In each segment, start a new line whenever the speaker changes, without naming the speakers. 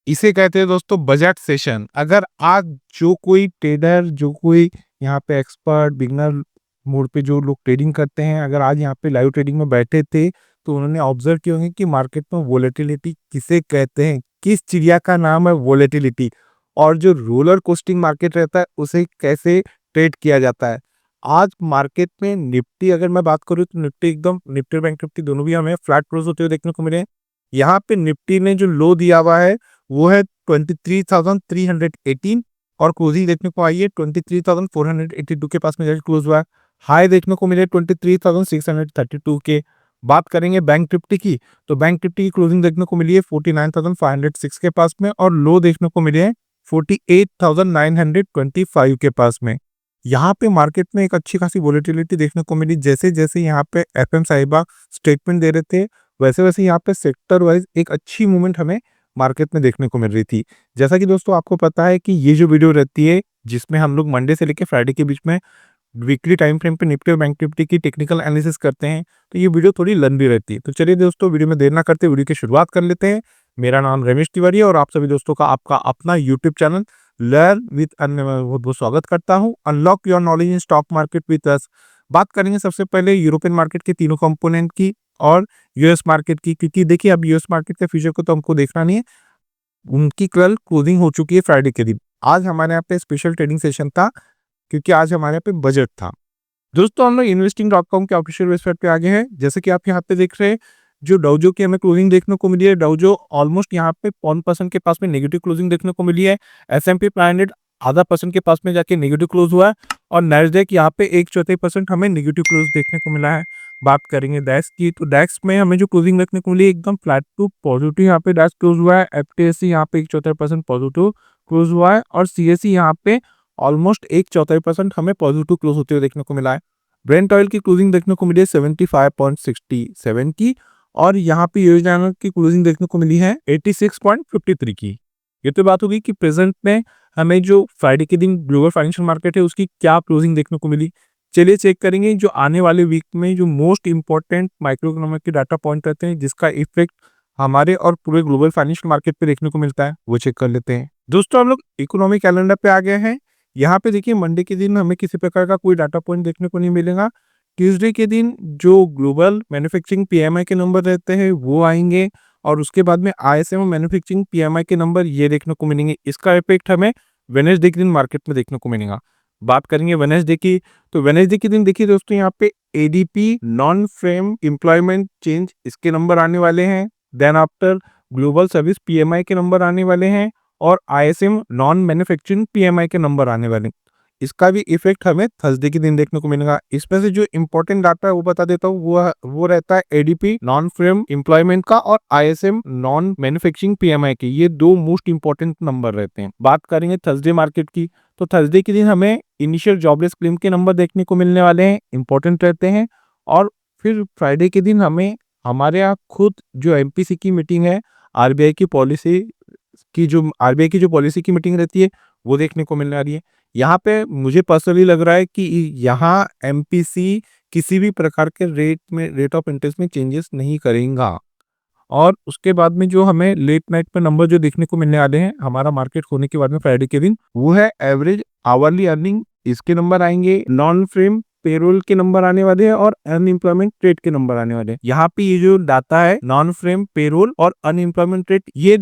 इसे कहते हैं दोस्तों बजट सेशन। अगर आज जो कोई ट्रेडर, जो कोई यहाँ पे एक्सपर्ट, बिगिनर मोड पे जो लोग ट्रेडिंग करते हैं, अगर आज यहाँ पे लाइव ट्रेडिंग में बैठे थे, तो उन्होंने ऑब्जर्व किए होंगे कि मार्केट में वोलेटिलिटी किसे कहते हैं, किस चिड़िया का नाम है वोलेटिलिटी, और जो रोलर कोस्टिंग मार्केट रहता है, उसे कैसे ट्रेड किया जाता है। आज मार्केट में निफ्टी अगर मैं बात करूँ तो निफ्टी एकदम, निफ्टी और बैंक निफ्टी दोनों भी हमें फ्लैट क्लोज होते हुए देखने को मिले हैं। यहाँ पे निफ्टी ने जो लो दिया हुआ है वो है 23,318 और क्लोजिंग देखने को आई है 23,482 के पास में जाके क्लोज हुआ है। हाई देखने को मिले 23,632 के। बात करेंगे बैंक निफ्टी की, तो बैंक निफ्टी की क्लोजिंग देखने को मिली है 49,506 के पास में और लो देखने को मिले हैं 48,925 के पास में। यहाँ पे मार्केट में एक अच्छी खासी वोलेटिलिटी देखने को मिली। जैसे जैसे यहाँ पे एफएम साहिबा स्टेटमेंट दे रहे थे, वैसे वैसे यहाँ पे सेक्टर वाइज एक अच्छी मूवमेंट हमें मार्केट में देखने को मिल रही थी। जैसा कि दोस्तों आपको पता है कि ये जो वीडियो रहती है, जिसमें हम लोग मंडे से लेकर फ्राइडे के बीच में वीकली टाइम फ्रेम पे निफ्टी और बैंक निफ्टी की टेक्निकल एनालिसिस करते हैं, तो ये वीडियो थोड़ी लंबी रहती है। तो चलिए दोस्तों, वीडियो में देर ना करते वीडियो की शुरुआत कर लेते हैं। मेरा नाम रमेश तिवारी है और आप सभी दोस्तों का आपका अपना यूट्यूब चैनल लर्न विद अन्य में बहुत बहुत स्वागत करता हूँ। Unlock your knowledge in stock market with us. बात करेंगे सबसे पहले यूरोपियन मार्केट के तीनों कंपोनेंट की और यूएस मार्केट की, क्योंकि देखिए अब यूएस मार्केट के फ्यूचर को तो हमको देखना नहीं है, उनकी कल क्लोजिंग हो चुकी है फ्राइडे के दिन। आज हमारे यहाँ पे स्पेशल ट्रेडिंग सेशन था क्योंकि आज हमारे यहाँ पे बजट था। दोस्तों हम लोग investing.com के ऑफिशियल वेबसाइट पे आ गए हैं। जैसे कि आप यहाँ पे देख रहे हैं, जो डाउजो की हमें क्लोजिंग देखने को मिली है, डाउजो ऑलमोस्ट यहाँ पे 1% के पास में नेगेटिव क्लोजिंग देखने को मिली है। S&P 500 आधा परसेंट के पास में जाके नेगेटिव क्लोज हुआ है और नैस्डैक यहाँ पे 1/4% हमें नेगेटिव क्लोज देखने को मिला है। बात करेंगे डैक्स की, तो डैक्स में हमें जो क्लोजिंग देखने को मिली है एकदम फ्लैट टू पॉजिटिव यहाँ पे डैक्स क्लोज हुआ है। FTSE यहाँ पे 1/4% पॉजिटिव क्लोज हुआ है और CSE यहाँ पे ऑलमोस्ट 1/4% हमें पॉजिटिव क्लोज होते हुए देखने को मिला है। ब्रेंट ऑयल की क्लोजिंग देखने को मिली है 75.67 की और यहाँ पे यूएस डॉलर की क्लोजिंग देखने को मिली है 86.53 की। ये तो बात होगी कि प्रेजेंट में हमें जो फ्राइडे के दिन ग्लोबल फाइनेंशियल मार्केट है उसकी क्या क्लोजिंग देखने को मिली। चलिए चेक करेंगे जो आने वाले वीक में जो मोस्ट इंपॉर्टेंट माइक्रो इकोनॉमिक के डाटा पॉइंट रहते हैं, जिसका इफेक्ट हमारे और पूरे ग्लोबल फाइनेंशियल मार्केट पे देखने को मिलता है, वो चेक कर लेते हैं। दोस्तों हम लोग इकोनॉमिक कैलेंडर पे आ गए हैं। यहाँ पे देखिए मंडे के दिन हमें किसी प्रकार का कोई डाटा पॉइंट देखने को नहीं मिलेगा। ट्यूसडे के दिन जो ग्लोबल मैन्युफैक्चरिंग पीएमआई के नंबर रहते हैं वो आएंगे और उसके बाद में आईएसएम मैन्युफैक्चरिंग पीएमआई के नंबर ये देखने को मिलेंगे। इसका इफेक्ट हमें वेडनेसडे के दिन मार्केट में देखने को मिलेगा। बात करेंगे वेडनेसडे की, तो वेडनेसडे के दिन देखिए दोस्तों यहाँ पे ADP non farm employment change इसके नंबर आने वाले हैं। Then after global service PMI के नंबर आने वाले हैं और आईएसएम नॉन मैन्युफैक्चरिंग पीएमआई के नंबर आने वाले हैं। इसका भी इफेक्ट हमें थर्सडे के दिन देखने को मिलेगा। इसमें से जो इंपॉर्टेंट डाटा है वो बता देता हूँ, वो रहता है एडीपी नॉन फ्रेम एम्प्लॉयमेंट का और आईएसएम नॉन मैन्युफैक्चरिंग पीएमआई के। ये दो मोस्ट इंपॉर्टेंट नंबर रहते हैं। बात करेंगे थर्सडे मार्केट की, तो थर्सडे के दिन हमें इनिशियल जॉबलेस क्लेम के नंबर देखने को मिलने वाले हैं, इंपॉर्टेंट रहते हैं। और फिर फ्राइडे के दिन हमें हमारे यहाँ खुद जो एमपीसी की मीटिंग है, आरबीआई की पॉलिसी की जो पॉलिसी की मीटिंग रहती है वो देखने को मिलने वाली है। यहाँ पे मुझे पर्सनली लग रहा है कि यहाँ एमपीसी किसी भी प्रकार के रेट ऑफ इंटरेस्ट में चेंजेस नहीं करेगा। और उसके बाद में जो हमें लेट नाइट पे नंबर जो देखने को मिलने वाले हैं हमारा मार्केट होने के बाद में फ्राइडे के दिन, वो है एवरेज आवरली अर्निंग, इसके नंबर आएंगे, नॉन फ्रेम पेरोल के नंबर आने वाले हैं और अनएम्प्लॉयमेंट रेट के नंबर आने वाले हैं। यहाँ पे ये जो डाटा है नॉन फ्रेम पेरोल और अनएम्प्लॉयमेंट रेट, ये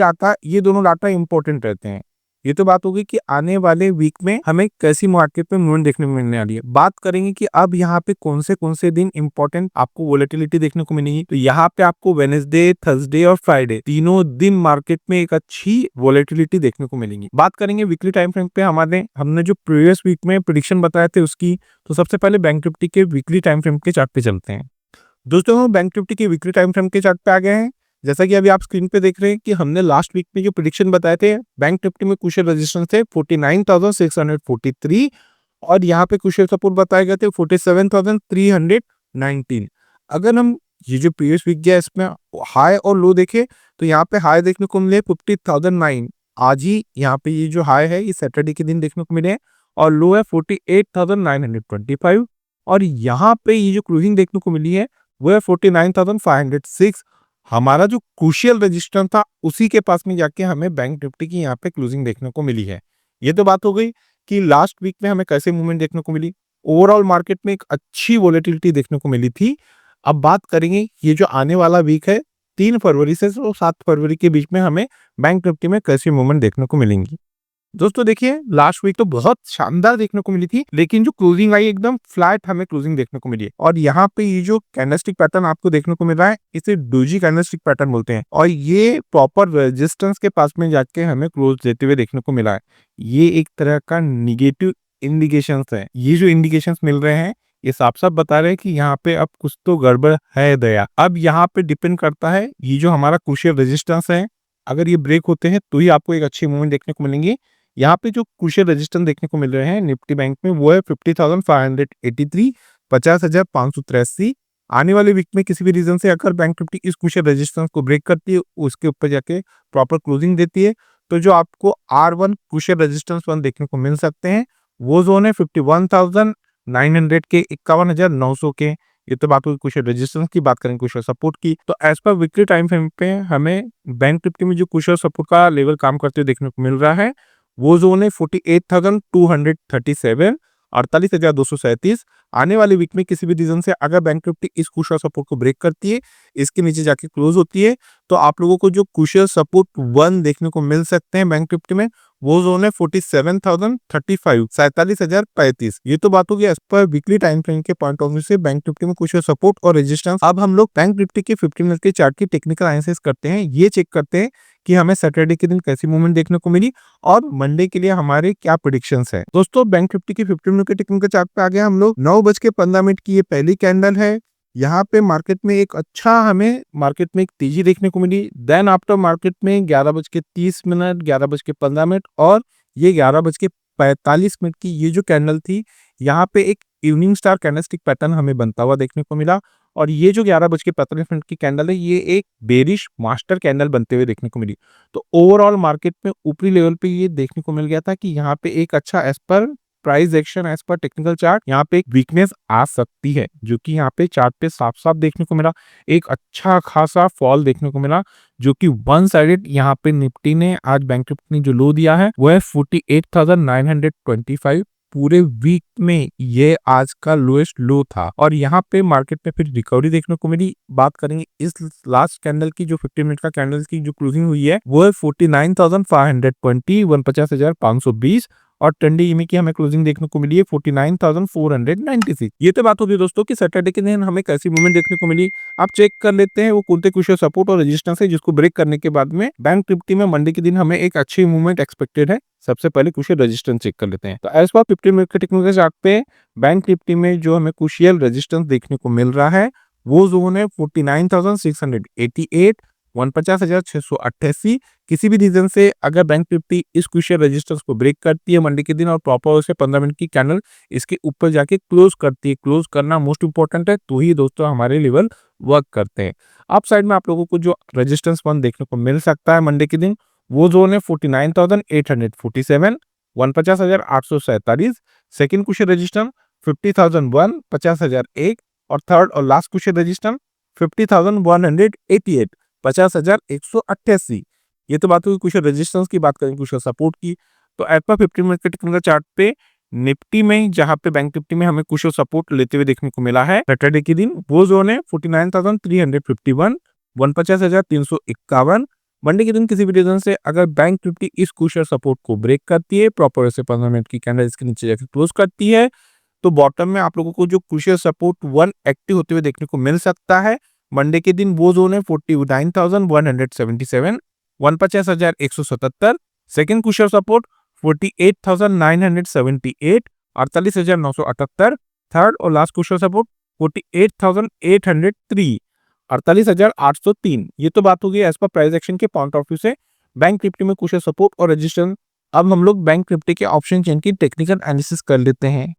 दोनों डाटा इंपॉर्टेंट रहते हैं। ये तो बात होगी कि आने वाले वीक में हमें कैसी मार्केट में मूवमेंट देखने को मिलने वाली है। बात करेंगे कि अब यहाँ पे कौन से दिन इंपॉर्टेंट आपको वोलेटिलिटी देखने को मिलेगी, तो यहाँ पे आपको वेडनेसडे, थर्सडे और फ्राइडे तीनों दिन मार्केट में एक अच्छी वोलेटिलिटी देखने को मिलेगी। बात करेंगे वीकली टाइम फ्रेम पे हमने जो प्रीवियस वीक में प्रेडिक्शन बताए थे उसकी, तो सबसे पहले बैंक निफ्टी के वीकली टाइम फ्रेम के चार्ट पे चलते हैं। दोस्तों हम बैंक निफ्टी के वीकली टाइम फ्रेम के चार्ट पे आ गए हैं। जैसा कि अभी आप स्क्रीन पे देख रहे हैं कि हमने लास्ट वीक में जो प्रेडिक्शन बताए थे, बैंक निफ्टी में क्रूशियल रेजिस्टेंस थे 49,643 और यहाँ पे क्रूशियल सपोर्ट बताए गए थे 47,319। अगर हम ये जो प्रीवियस वीक गया इसमें हाई और लो देखे, तो यहाँ पे हाई देखने को मिले 50,009। आज ही यहाँ पे ये जो हाई है ये सैटरडे के दिन देखने को मिले और लो है 48,925 और यहाँ पे ये जो क्लोजिंग देखने को मिली है वो है 49,506। हमारा जो क्रूशियल रेजिस्टेंस था उसी के पास में जाके हमें बैंक निफ्टी की यहाँ पे क्लोजिंग देखने को मिली है। ये तो बात हो गई कि लास्ट वीक में हमें कैसे मूवमेंट देखने को मिली। ओवरऑल मार्केट में एक अच्छी वोलेटिलिटी देखने को मिली थी। अब बात करेंगे ये जो आने वाला वीक है 3 फरवरी से 7 फरवरी के बीच में हमें बैंक निफ्टी में कैसी मूवमेंट देखने को मिलेंगी। दोस्तों देखिए, लास्ट वीक तो बहुत शानदार देखने को मिली थी, लेकिन जो क्लोजिंग आई एकदम फ्लैट हमें क्लोजिंग देखने को मिली है। और यहाँ पे ये जो कैंडलस्टिक पैटर्न आपको देखने को मिल रहा है, इसे डोजी कैंडलस्टिक पैटर्न बोलते हैं और ये प्रॉपर रेजिस्टेंस के पास में जाके हमें क्लोज देते हुए देखने को मिला है। ये एक तरह का निगेटिव इंडिकेशंस है। ये जो इंडिकेशंस मिल रहे हैं, ये साफ-साफ बता रहे हैं कि यहाँ पे अब कुछ तो गड़बड़ है दया। अब यहाँ पे डिपेंड करता है, ये जो हमारा क्रूशियल रेजिस्टेंस है, अगर ये ब्रेक होते हैं तो ही आपको एक अच्छी मूवमेंट देखने को मिलेंगी। यहाँ पे जो क्रूशियल रेजिस्टेंस देखने को मिल रहे हैं निफ्टी बैंक में, वो है 50,583, 50,583। आने वाले वीक में किसी भी रीजन से अगर बैंक निफ्टी इस क्रूशियल रेजिस्टेंस को ब्रेक करती है, उसके ऊपर जाके प्रॉपर क्लोजिंग देती है, तो जो आपको R1 क्रूशियल रेजिस्टेंस 1 देखने को मिल सकते हैं, वो जोन है 51,900 के, 51,900 के। ये तो बात हुई क्रूशियल रेजिस्टेंस की। बात करें क्रूशियल सपोर्ट की, तो as per weekly time frame पे हमें बैंक निफ्टी में जो क्रूशियल सपोर्ट का लेवल काम करते हुए देखने को मिल रहा है, वो जोन है 48,237, 48,237। आने वाले वीक में किसी भी रीजन से अगर बैंक निफ्टी इस क्रूशियल सपोर्ट को ब्रेक करती है, इसके नीचे जाके क्लोज होती है, तो आप लोगों को जो क्रूशियल सपोर्ट 1 देखने को मिल सकते हैं बैंक निफ्टी में, वो जोन है 47,035, 47,035। ये तो बात होगी as per weekly time frame के पॉइंट ऑफ व्यू से बैंक निफ्टी में क्रूशियल सपोर्ट और रेजिस्टेंस। अब हम लोग बैंक निफ्टी के 15 मिनट के चार्ट की टेक्निकल एनालिसिस करते हैं। ये चेक करते हैं कि हमें सैटरडे के दिन कैसी मूवमेंट देखने को मिली और मंडे के लिए हमारे क्या प्रेडिक्शंस है। दोस्तों बैंक निफ्टी की 15 मिनट के टेक्निकल चार्ट पे आ गए हम लोग। 9:15 की ये पहली कैंडल है। यहाँ पे मार्केट में एक अच्छा हमें मार्केट में एक तेजी देखने को मिली। देन आफ्टर मार्केट में 11:30, 11:15 और ये 11:45 की ये जो कैंडल थी, यहाँ पे एक इवनिंग स्टार कैंडलस्टिक पैटर्न हमें बनता हुआ देखने को मिला। और ये जो 11:45 की कैंडल है, ये एक बेरिश मास्टर कैंडल बनते हुए देखने को मिली। तो ओवरऑल मार्केट में ऊपरी लेवल पे ये देखने को मिल गया था कि यहाँ पे एक अच्छा as per price action, as per technical chart, यहाँ पे एक वीकनेस आ सकती है, जो कि यहाँ पे चार्ट पे साफ-साफ देखने को मिला। एक अच्छा खासा फॉल देखने को मिला, जो कि वन साइडेड यहाँ पे निफ्टी ने आज बैंक निफ्टी ने जो लो दिया है, वो है 48,925। पूरे वीक में ये आज का लोएस्ट लो था और यहाँ पे मार्केट में फिर रिकवरी देखने को मिली। बात करेंगे इस लास्ट कैंडल की, जो 15 मिनट का कैंडल की जो क्लोजिंग हुई है, वो है 49,520, 49,520 और ट्रेंडी ईएमए की हमें क्लोजिंग देखने को मिली है 49,496। ये तो बात होती है दोस्तों कि सैटरडे के दिन हमें कैसी मूवमेंट देखने को मिली। आप चेक कर लेते हैं वो कौन से क्रूशियल सपोर्ट और रेजिस्टेंस है, जिसको ब्रेक करने के बाद में बैंक निफ्टी में मंडे के दिन हमें एक अच्छी मूवमेंट एक्सपेक्टेड है। सबसे पहले क्रूशियल रेजिस्टेंस चेक कर लेते हैं। तो एज पर 15 मिनट के टेक्निकल चार्ट पे बैंक निफ्टी में जो हमें क्रूशियल रेजिस्टेंस देखने को मिल रहा है, वो जोन है 49,688, 49,688। किसी भी रीजन से अगर बैंक निफ्टी इस क्रूशियल रेजिस्टेंस को ब्रेक करती है मंडे के दिन और प्रॉपर उसे 15 मिनट की कैंडल इसके ऊपर जाके क्लोज करती है, क्लोज करना मोस्ट इंपॉर्टेंट है, तो ही दोस्तों हमारे लेवल वर्क करते हैं। अप साइड में आप लोगों को जो रेजिस्टेंस वन देखने को मिल सकता है मंडे के दिन, वो जोन है 49,847, 49,847। सेकंड क्रूशियल रेजिस्टेंस 50,001, 50,001 और थर्ड और लास्ट क्रूशियल रेजिस्टेंस 50,188, 50,188। ये तो बात हुई क्रूशियल रेजिस्टेंस की। बात करें क्रूशियल सपोर्ट की, तो एट पर 15 मिनट के टेक्निकल चार्ट पे निफ्टी में, जहां पे बैंक निफ्टी में हमें क्रूशियल सपोर्ट लेते हुए देखने को मिला है सैटरडे के दिन, वो जोन है 49,351, 49,351। मंडे के दिन किसी भी रीजन से अगर बैंक निफ्टी इस क्रूशियल सपोर्ट को ब्रेक करती है, प्रॉपर से 15 मिनट की कैंडल इसके नीचे जाकर क्लोज करती है, तो बॉटम में आप लोगों को जो क्रूशियल सपोर्ट 1 एक्टिव होते हुए देखने को मिल सकता है मंडे के दिन, वो जोन है 49,177, 49,177। Second crucial support 48,978, 48,978। थर्ड और लास्ट क्रूशियल सपोर्ट 48,803, 48,803। ये तो बात होगी एज पर प्राइस एक्शन के पॉइंट ऑफ व्यू से बैंक निफ्टी में क्रूशियल सपोर्ट और रेजिस्टेंस। अब हम लोग बैंक निफ्टी के ऑप्शन चेन की टेक्निकल एनालिसिस कर लेते हैं।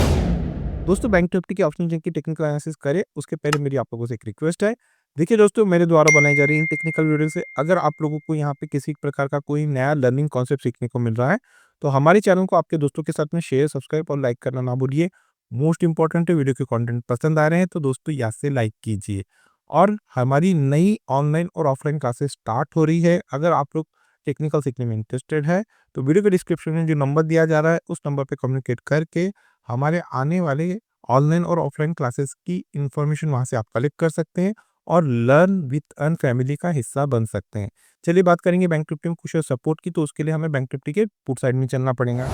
दोस्तों बैंक निफ्टी के ऑप्शन चेन की टेक्निकल एनालिसिस करें उसके पहले मेरी आप लोगों से एक रिक्वेस्ट है। देखिए दोस्तों, मेरे द्वारा बनाई जा रही इन टेक्निकल वीडियो से अगर आप लोगों को यहाँ पे किसी प्रकार का कोई नया लर्निंग कॉन्सेप्ट सीखने को मिल रहा है, तो हमारे चैनल को आपके दोस्तों के साथ में शेयर, सब्सक्राइब और लाइक करना ना भूलिए। मोस्ट इंपॉर्टेंट है, वीडियो के कंटेंट पसंद आ रहे हैं तो दोस्तों यहाँ से लाइक कीजिए। और हमारी नई ऑनलाइन और ऑफलाइन क्लासेस स्टार्ट हो रही है। अगर आप लोग टेक्निकल सीखने में इंटरेस्टेड है तो वीडियो के डिस्क्रिप्शन में जो नंबर दिया जा रहा है उस नंबर पे कम्युनिकेट करके हमारे आने वाले ऑनलाइन और ऑफलाइन क्लासेस की इंफॉर्मेशन वहाँ से आप कलेक्ट कर सकते हैं और लर्न विथ अर्न फैमिली का हिस्सा बन सकते हैं। चलिए बात करेंगे बैंक निफ्टी में कुछ सपोर्ट की, तो उसके लिए हमें बैंक निफ्टी के पुट साइड में चलना पड़ेगा।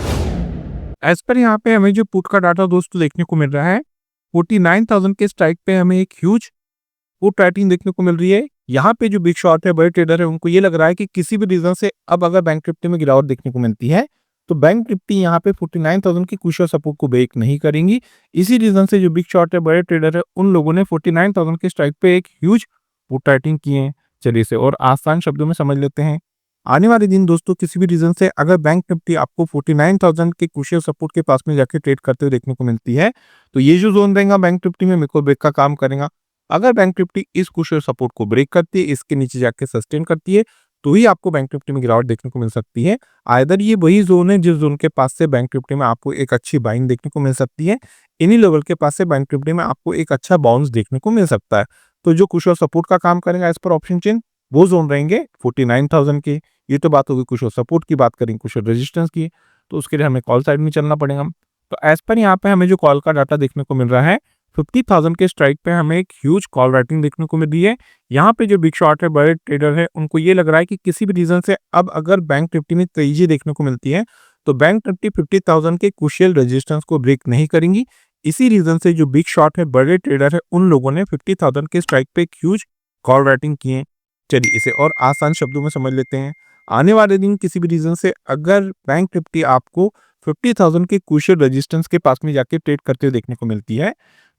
एज पर यहाँ पे हमें जो पुट का डाटा दोस्तों देखने को मिल रहा है, 49,000 के स्ट्राइक पे हमें एक ह्यूज पुट राइटिंग देखने को मिल रही है। यहाँ पे जो बिग शॉट है, बड़े ट्रेडर है, उनको ये लग रहा है कि किसी भी रीजन से अब अगर बैंक निफ्टी में गिरावट देखने को मिलती है तो बैंक निफ्टी यहाँ पे 49,000 की क्रूशियल सपोर्ट को ब्रेक नहीं करेंगी। इसी रीजन से जो बिग शॉट है, बड़े ट्रेडर है, उन लोगों ने 49,000 के स्ट्राइक पे एक ह्यूज पुट राइटिंग किए हैं। चलिए इसे और आसान शब्दों में समझ लेते हैं। आने वाले दिन दोस्तों किसी भी रीजन से अगर बैंक निफ्टी आपको 49,000 के क्रूशियल सपोर्ट के पास में जाके ट्रेड करते हुए देखने को मिलती है तो ये जो जोन रहेगा बैंक निफ्टी में मेरे को ब्रेक का काम करेगा। अगर बैंक निफ्टी इस क्रूशियल सपोर्ट को ब्रेक करती है, इसके नीचे जाके सस्टेन करती है, तो ही आपको बैंक निफ्टी में गिरावट देखने को मिल सकती है। आइदर ये वही जोन है जिस जोन के पास से बैंक निफ्टी में आपको एक अच्छी बाइंग देखने को मिल सकती है, इन्हीं लेवल के पास से बैंक निफ्टी में आपको एक अच्छा बाउंस देखने को मिल सकता है। तो जो क्रूशियल सपोर्ट का काम करेगा एज पर ऑप्शन चेन, वो जोन रहेंगे 49,000 के। ये तो बात होगी क्रूशियल सपोर्ट की। बात करेंगे क्रूशियल रेजिस्टेंस की, तो उसके लिए हमें कॉल साइड में चलना पड़ेगा। तो एज पर यहाँ पे हमें जो कॉल का डाटा देखने को मिल रहा है, 50,000 के स्ट्राइक पे हमें एक ह्यूज कॉल राइटिंग देखने को मिल रही है। यहाँ पे जो बिग शॉट है, बड़े ट्रेडर है, उनको ये लग रहा है कि किसी भी रीजन से अब अगर बैंक निफ्टी में तेजी देखने को मिलती है तो बैंक निफ्टी 50,000 के क्रूशियल रेजिस्टेंस को ब्रेक नहीं करेंगी। इसी रीजन से जो बिग शॉट है, बड़े ट्रेडर है, उन लोगों ने 50,000 के स्ट्राइक पे एक ह्यूज कॉल राइटिंग किए। चलिए इसे और आसान शब्दों में समझ लेते हैं। आने वाले दिन किसी भी रीजन से अगर बैंक निफ्टी आपको 50,000 के क्रूशियल रेजिस्टेंस के पास में जाके ट्रेड करते हुए देखने को मिलती है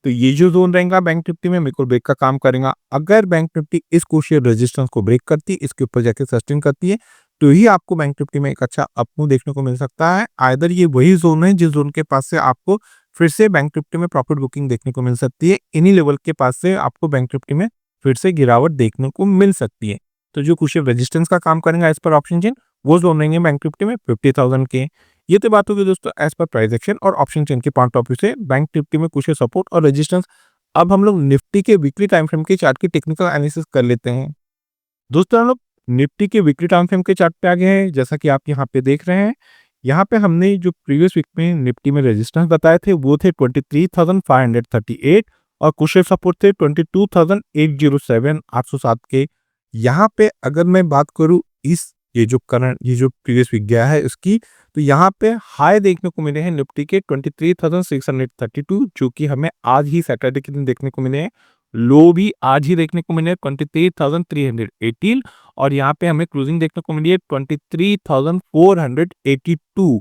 तो ये जो जोन रहेगा बैंक निफ्टी में बिल्कुल ब्रेक का काम करेगा। अगर बैंक निफ्टी इस क्रूशियल रेजिस्टेंस को ब्रेक करती है, इसके ऊपर जाके सस्टेन करती है, तो ही आपको बैंक निफ्टी में एक अच्छा अपमूव देखने को मिल सकता है। आइदर ये वही जोन है जिस जोन के पास से आपको फिर से बैंक निफ्टी में प्रॉफिट बुकिंग देखने को मिल सकती है, इन्हीं लेवल के पास से आपको बैंक निफ्टी में फिर से गिरावट देखने को मिल सकती है। तो जो क्रूशियल रेजिस्टेंस का काम करेगा एज पर ऑप्शन चेन, वो जोन रहेंगे बैंक निफ्टी में 50,000 के। ये तो बात होगी दोस्तों एज पर प्राइस एक्शन और ऑप्शन चेन के पॉइंट ऑफ व्यू से बैंक निफ्टी में कुछ सपोर्ट और रेजिस्टेंस। अब हम लोग निफ्टी के वीकली टाइम फ्रेम के चार्ट की टेक्निकल एनालिसिस कर लेते हैं। दोस्तों हम लोग निफ्टी के वीकली टाइम फ्रेम के चार्ट पे आ गए हैं। जैसा कि आप यहाँ पे देख रहे हैं, यहाँ पे हमने जो प्रीवियस वीक में निफ्टी में रेजिस्टेंस बताए थे वो थे 23,538 और कुछ सपोर्ट थे 22,807 807 के। यहाँ पे अगर मैं बात करूँ इस ये जो प्रीवियस वीक गया है उसकी, तो यहाँ पे हाई देखने को मिले हैं निफ्टी के 23,632, जो कि हमें आज ही सैटरडे के दिन देखने को मिले हैं। लो भी आज ही देखने को मिले 23,318 और यहाँ पे हमें क्लोजिंग देखने को मिली है 23,482।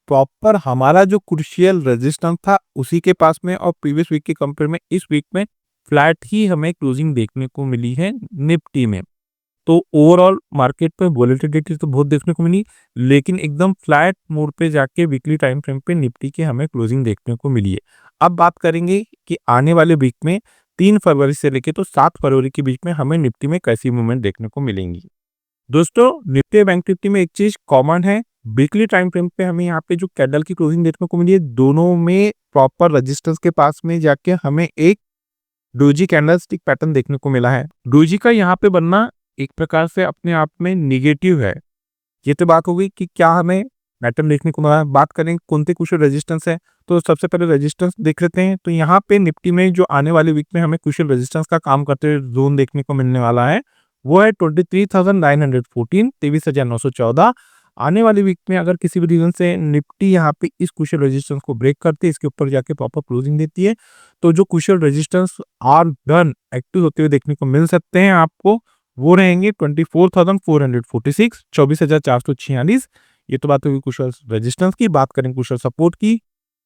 प्रॉपर हमारा जो क्रूशियल रेजिस्टेंस था उसी के पास में और प्रीवियस वीक के कंपेयर में इस वीक में फ्लैट ही हमें क्लोजिंग देखने को मिली है निफ्टी में। तो ओवरऑल मार्केट पे वोलेटिलिटी तो बहुत देखने को मिली, लेकिन एकदम फ्लैट मोड पे जाके वीकली टाइम फ्रेम पे निफ्टी की हमें क्लोजिंग देखने को मिली है। अब बात करेंगे कि आने वाले वीक में 3 फरवरी से लेके तो 7 फरवरी के बीच में हमें निफ्टी में कैसी मूवमेंट देखने को मिलेंगी। दोस्तों निफ्टी बैंक निफ्टी में एक चीज कॉमन है, वीकली टाइम फ्रेम पे हमें यहाँ पे जो कैंडल की क्लोजिंग देखने को मिली है, दोनों में प्रॉपर रेजिस्टेंस के पास में जाके हमें एक डोजी कैंडलस्टिक पैटर्न देखने को मिला है। डोजी का यहाँ पे बनना एक प्रकार से अपने आप में निगेटिव है। ये तो बात हो गई कि क्या हमें पैटर्न देखने को मिला है। बात करें कौन से क्रूशियल रेजिस्टेंस है, तो सबसे पहले रेजिस्टेंस देख लेते हैं। तो यहाँ पे निफ्टी में जो आने वाले वीक में हमें क्रूशियल रेजिस्टेंस का काम करते हुए जोन देखने को मिलने वाला है वो है 23,914 23,914। आने वाले वीक में अगर किसी भी रीजन से निफ्टी यहाँ पे इस क्रूशियल रेजिस्टेंस को ब्रेक करती है, इसके ऊपर जाके प्रॉपर क्लोजिंग देती है, तो जो crucial resistance R done active होते हुए देखने को मिल सकते हैं आपको, वो रहेंगे 24,446 24,446। ये तो बात होगी क्रूशियल रेजिस्टेंस की। बात करें क्रूशियल सपोर्ट की,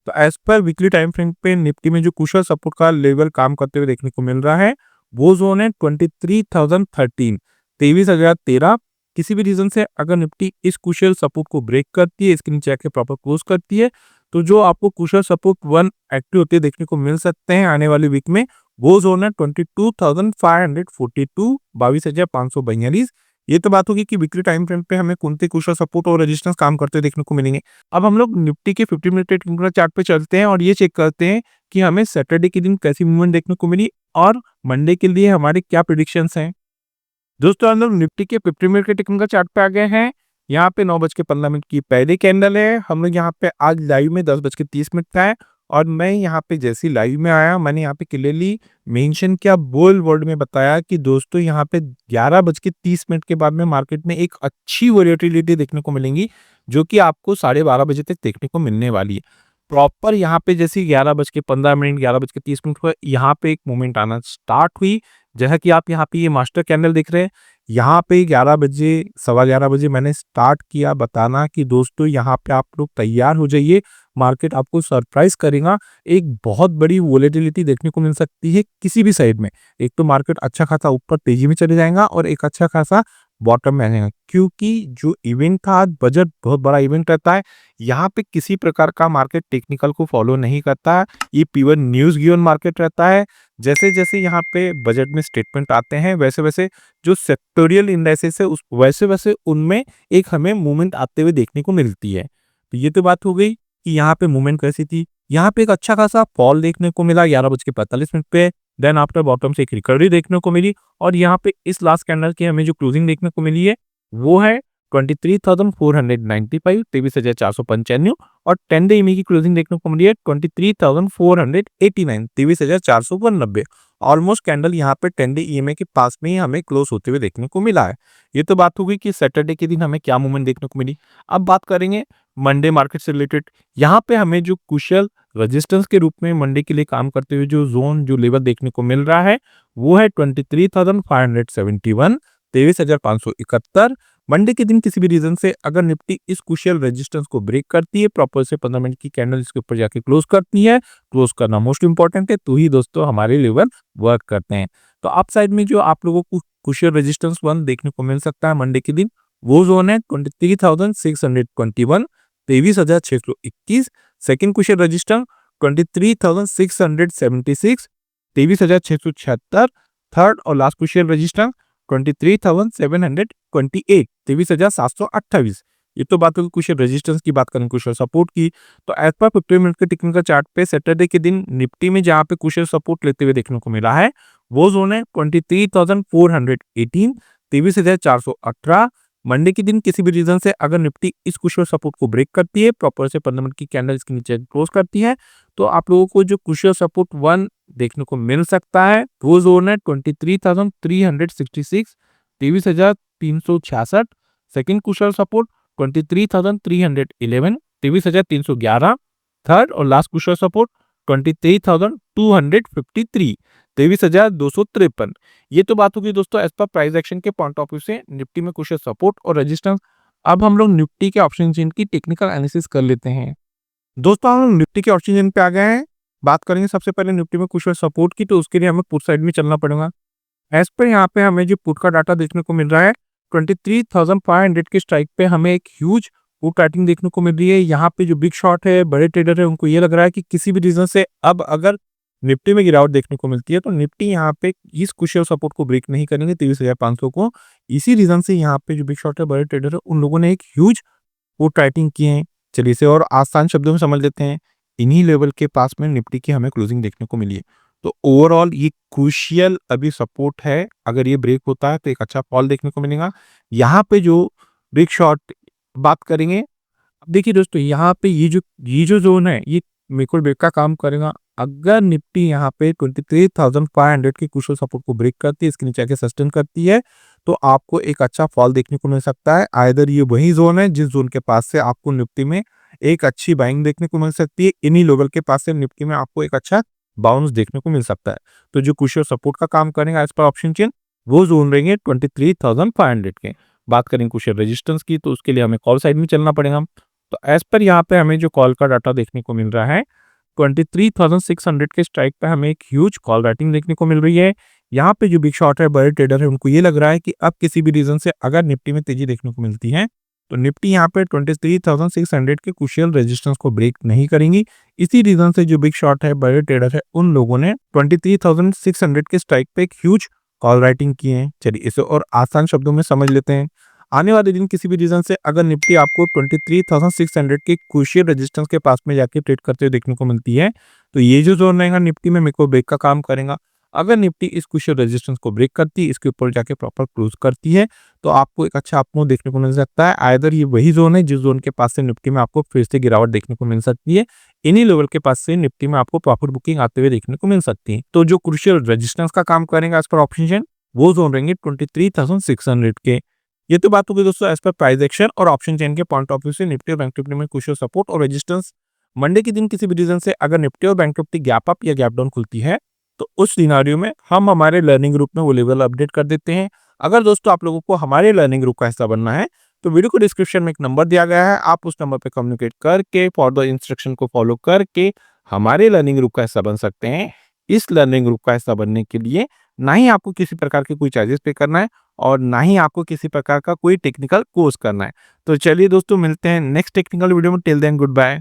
तो as per weekly time frame पे निफ्टी में जो क्रूशियल सपोर्ट का लेवल काम करते हुए देखने को मिल रहा है वो जोन है 23,013 23,013। किसी भी रीजन से अगर निफ्टी इस क्रूशियल सपोर्ट को ब्रेक करती है, इसके नीचे आके प्रॉपर क्लोज करती है, तो जो आपको क्रूशियल सपोर्ट 1 एक्टिव होते देखने को मिल सकते हैं आने वाले वीक में, वो जोन है 22,542 22,542। ये तो बात होगी कि वीकली टाइम फ्रेम पे हमें कौन से क्रूशियल सपोर्ट और रेजिस्टेंस काम करते देखने को मिलेंगे। अब हम लोग निफ्टी के 50 मिनट टेक्निकल चार्ट पे चलते हैं और ये चेक करते हैं कि हमें सैटरडे के दिन कैसी मूवमेंट देखने को मिली और मंडे के लिए हमारे क्या प्रेडिक्शंस हैं। दोस्तों हम लोग निफ्टी के 50 मिनट के टेक्निकल चार्ट पे आ गए हैं। यहाँ पे 9:15 की पहली कैंडल है। हम लोग यहाँ पे आज लाइव में 10:30 का है और मैं यहाँ पे जैसे लाइव में आया मैंने यहाँ पे क्लियरली मेंशन किया, बोल्ड वर्ड में बताया कि दोस्तों यहाँ पे 11:30 के बाद में मार्केट में एक अच्छी वोलेटिलिटी देखने को मिलेंगी, जो कि आपको 12:30 बजे तक देखने को मिलने वाली है। प्रॉपर यहाँ पे जैसे 11:15 11:30 को यहाँ पे एक मूवमेंट आना स्टार्ट हुई। जैसा कि आप यहाँ पे ये मास्टर कैंडल देख रहे हैं, यहाँ पे 11 बजे, सवा 11 बजे मैंने स्टार्ट किया बताना कि दोस्तों यहाँ पे आप लोग तैयार हो जाइए, मार्केट आपको सरप्राइज करेगा। एक बहुत बड़ी वोलेटिलिटी देखने को मिल सकती है किसी भी साइड में। एक तो मार्केट अच्छा खासा ऊपर तेजी में चले जाएगा और एक अच्छा खासा बॉटम में आ जाएगा, क्योंकि जो इवेंट था आज बजट बहुत बड़ा इवेंट रहता है। यहाँ पे किसी प्रकार का मार्केट टेक्निकल को फॉलो नहीं करता, ये प्योर न्यूज गिवन मार्केट रहता है। जैसे जैसे यहाँ पे बजट में स्टेटमेंट आते हैं वैसे वैसे जो सेक्टोरियल इंडाइसेस है उस वैसे वैसे उनमें एक हमें मूवमेंट आते हुए देखने को मिलती है। तो ये तो बात हो गई कि यहाँ पे मूवमेंट कैसी थी। यहाँ पे एक अच्छा खासा फॉल देखने को मिला 11:45 पे। देन आफ्टर बॉटम से एक रिकवरी देखने को मिली और यहाँ पे इस लास्ट कैंडल की हमें जो क्लोजिंग देखने को मिली है वो है 23,495, 23,495 और 10 डे की क्लोजिंग देखने को मिली है 23,489, 23,490। ऑलमोस्ट कैंडल यहाँ पे 10 डे ईएमए के पास में ही हमें क्लोज होते हुए देखने को मिला है। ये तो बात हो गई कि सैटरडे के दिन हमें क्या मूवमेंट देखने को मिली। अब बात करेंगे मंडे मार्केट से रिलेटेड। यहाँ पे हमें जो कुशल रेजिस्टेंस के रूप में मंडे के लिए काम करते हुए जो जोन जो लेवल देखने को मिल रहा है वो है 23,571, 23,571। मंडे के दिन किसी भी रीजन से अगर निफ्टी इस क्रूशियल रेजिस्टेंस को ब्रेक करती है, प्रॉपर से 15 मिनट की कैंडल इसके ऊपर जाके क्लोज करती है, क्लोज करना मोस्ट इंपॉर्टेंट है, तो ही दोस्तों हमारे लेवल वर्क करते हैं। तो अप साइड में जो आप लोगों को क्रूशियल रेजिस्टेंस 1 देखने को मिल सकता है मंडे के दिन, वो जोन है 23,621, 23,621। Second crucial resistance 23,676, 23,676। थर्ड और लास्ट क्रूशियल रेजिस्टेंस 23,728, 23,728। ये तो बात होगी क्रूशियल रेजिस्टेंस की। बात करें क्रूशियल सपोर्ट की, तो एज पर 50 मिनट के टेक्निकल चार्ट पे सैटरडे के दिन निफ्टी में जहां पे क्रूशियल सपोर्ट लेते हुए देखने को मिला है वो जोन है 23,418, 23,418। मंडे के दिन किसी भी रीजन से अगर निफ्टी इस क्रूशियल सपोर्ट को ब्रेक करती है, प्रॉपर से 15 मिनट की कैंडल इसके नीचे क्लोज करती है, तो आप लोगों को जो क्रूशियल सपोर्ट 1 देखने को मिल सकता है वो जोन है 23,366, 23,366। Second crucial support 23,311, 23,311। थर्ड और लास्ट क्रूशियल सपोर्ट 23,253, 23,253। ये तो बात होगी दोस्तों एज पर प्राइस एक्शन के पॉइंट ऑफ व्यू से निफ्टी में क्रूशियल सपोर्ट और रेजिस्टेंस। अब हम लोग निफ्टी के ऑप्शन चेन की टेक्निकल एनालिसिस कर लेते हैं। दोस्तों हम लोग निफ्टी के ऑप्शन चेन पे आ गए हैं। बात करेंगे सबसे पहले निफ्टी में क्रूशियल सपोर्ट की, तो उसके लिए हमें पुट साइड में चलना पड़ेगा। एज पर यहाँ पे हमें जो पुट का डाटा देखने को मिल रहा है 23,500 के स्ट्राइक पे हमें एक ह्यूज पुट राइटिंग देखने को मिल रही है। यहाँ पे जो बिग शॉट है, बड़े ट्रेडर है, उनको ये लग रहा है कि किसी भी रीजन से अब अगर निफ्टी में गिरावट देखने को मिलती है तो निफ्टी यहाँ पे इस क्रूशियल सपोर्ट को ब्रेक नहीं करेंगे 23,500 को। इसी रीजन से यहाँ पे जो बिग शॉट है, बड़े ट्रेडर है, उन लोगों ने एक ह्यूज पुट राइटिंग किए हैं। चलिए इसे और आसान शब्दों में समझ लेते हैं। इन्हीं लेवल के पास में निफ्टी की हमें क्लोजिंग देखने को मिली है। तो ओवरऑल ये क्रूशियल अभी सपोर्ट है, अगर ये ब्रेक होता है तो एक अच्छा फॉल देखने को मिलेगा। यहाँ पे जो बिग शॉट बात करेंगे, अब देखिए दोस्तों यहाँ पे ये जो जोन है ये मेक ब्रेक का काम करेगा। अगर निफ्टी यहाँ पे 23,500 की क्रूशियल सपोर्ट को ब्रेक करती है, इसके नीचे आके सस्टेन करती है, तो आपको एक अच्छा फॉल देखने को मिल सकता है। आइदर ये वही जोन है जिस जोन के पास से आपको निफ्टी में एक अच्छी बाइंग देखने को मिल सकती है, इन्हीं लेवल के पास से निफ्टी में आपको एक अच्छा बाउंस देखने को मिल सकता है। तो जो क्रूशियल सपोर्ट का काम करेगा एज पर ऑप्शन चेन वो जोन रहेंगे 23,500 के। बात करें क्रूशियल रेजिस्टेंस की, तो उसके लिए हमें कॉल साइड में चलना पड़ेगा। तो एज पर यहाँ पे हमें जो कॉल का डाटा देखने को मिल रहा है 23,600 के स्ट्राइक पे हमें एक ह्यूज कॉल राइटिंग देखने को मिल रही है। यहाँ पे जो बिग शॉट है, बड़े ट्रेडर है, उनको ये लग रहा है कि अब किसी भी रीजन से अगर निफ्टी में तेजी देखने को मिलती है तो निफ्टी यहाँ पे 23,600 के क्रूशियल रेजिस्टेंस को ब्रेक नहीं करेंगी। इसी रीजन से जो बिग शॉट है, बड़े ट्रेडर है, उन लोगों ने 23,600 के स्ट्राइक पे एक ह्यूज कॉल राइटिंग की है। चलिए इसे और आसान शब्दों में समझ लेते हैं। आने वाले दिन किसी भी रीजन से अगर निफ्टी आपको 23,600 के क्रूशियल रेजिस्टेंस के पास में जाके ट्रेड करते हुए देखने को मिलती है, तो ये जो जोन रहेगा निफ्टी में मेरे को ब्रेक का काम करेगा। अगर निफ्टी इस क्रूशियल रेजिस्टेंस को ब्रेक करती है, इसके ऊपर जाके प्रॉपर क्लोज करती है, तो आपको एक अच्छा अपमूव देखने को मिल सकता है। आइदर ये वही ज़ोन है जिस ज़ोन के पास से निफ्टी में आपको फिर से गिरावट देखने को मिल सकती है। इन्हीं लेवल के पास से निफ्टी में आपको प्रॉफिट बुकिंग आते हुए देखने को मिल सकती है। तो जो क्रूशियल रेजिस्टेंस का काम करेगा एज़ पर ऑप्शन चेन, वो ज़ोन रहेंगे 23,600 के। ये तो बात हो गई दोस्तों एज़ पर प्राइस एक्शन और ऑप्शन चेन के पॉइंट ऑफ व्यू से निफ्टी और बैंक निफ्टी में क्रूशियल सपोर्ट और रेजिस्टेंस। मंडे के दिन किसी भी रीजन से अगर निफ्टी और बैंक निफ्टी गैप अप या गैप डाउन खुलती है, तो उस सिनेरियो में हम हमारे लर्निंग ग्रुप में वो लेवल अपडेट कर देते हैं। अगर दोस्तों आप लोगों को हमारे लर्निंग ग्रुप का हिस्सा बनना है, तो वीडियो को डिस्क्रिप्शन में एक नंबर दिया गया है, आप उस नंबर पे कम्युनिकेट करके फॉर इंस्ट्रक्शन को फॉलो करके हमारे लर्निंग ग्रुप का हिस्सा बन सकते हैं। इस लर्निंग ग्रुप का हिस्सा बनने के लिए ना ही आपको किसी प्रकार के कोई चार्जेस पे करना है और ना ही आपको किसी प्रकार का कोई टेक्निकल कोर्स करना है। तो चलिए दोस्तों, मिलते हैं नेक्स्ट टेक्निकल वीडियो में। Till then good bye.